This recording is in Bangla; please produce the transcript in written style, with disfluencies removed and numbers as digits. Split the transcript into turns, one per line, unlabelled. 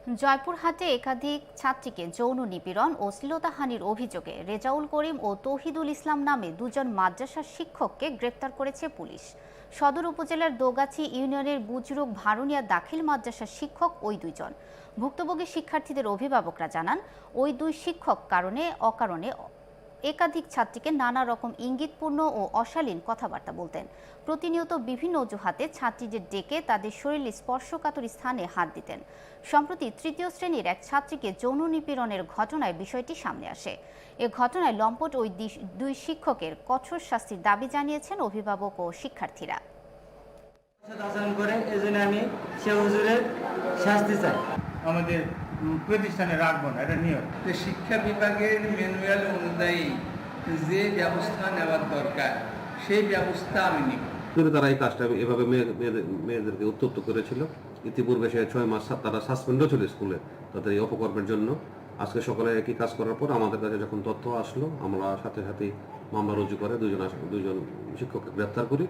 জয়পুরহাটে একাধিক ছাত্রীকে যৌন নিপীড়ন ও শ্লীলতাহানির অভিযোগে রেজাউল করিম ও তৌহিদুল ইসলাম নামে দুজন মাদ্রাসার শিক্ষককে গ্রেপ্তার করেছে পুলিশ। সদর উপজেলার দোগাছি ইউনিয়নের বুজরুক ভারুনিয়া দাখিল মাদ্রাসার শিক্ষক ওই দুইজন। ভুক্তভোগী শিক্ষার্থীদের অভিভাবকরা জানান, ওই দুই শিক্ষক অকারণে একাধিক ছাত্রীকে নানা রকম ইঙ্গিতপূর্ণ ও অশালীন কথাবার্তা বলতেন। প্রতিনিয়ত বিভিন্ন অজুহাতে ছাত্রীদের ডেকে তাদের শরীরে স্পর্শকাতর স্থানে হাত দিতেন। সম্প্রতি তৃতীয় শ্রেণীর এক ছাত্রীকে যৌন নিপীড়নের ঘটনায় বিষয়টি সামনে আসে। এ ঘটনায় লম্পট ওই দুই শিক্ষকের কঠোর শাস্তির দাবি জানিয়েছেন অভিভাবক ও শিক্ষার্থীরা।
আমি সে হুজুরের শাস্তি চাই,
আমাদের প্রতিষ্ঠানে রাখবো না, এটা নিয়ম।
শিক্ষা বিভাগের ম্যানুয়াল অনুযায়ী যে ব্যবস্থা নেওয়ার দরকার সেই ব্যবস্থা আমি নিব।
তারা এই কাজটা এভাবে মেয়েদেরকে উত্তপ্ত করেছিল। ইতিপূর্বে সে 6 মাস তারা সাসপেন্ডও ছিল স্কুলে তাদের এই অপকর্মের জন্য। আজকে সকালে একই কাজ করার পর আমাদের কাছে যখন তথ্য আসলো, আমরা সাথে সাথে মামলা রুজু করে দুজন শিক্ষককে গ্রেপ্তার করি।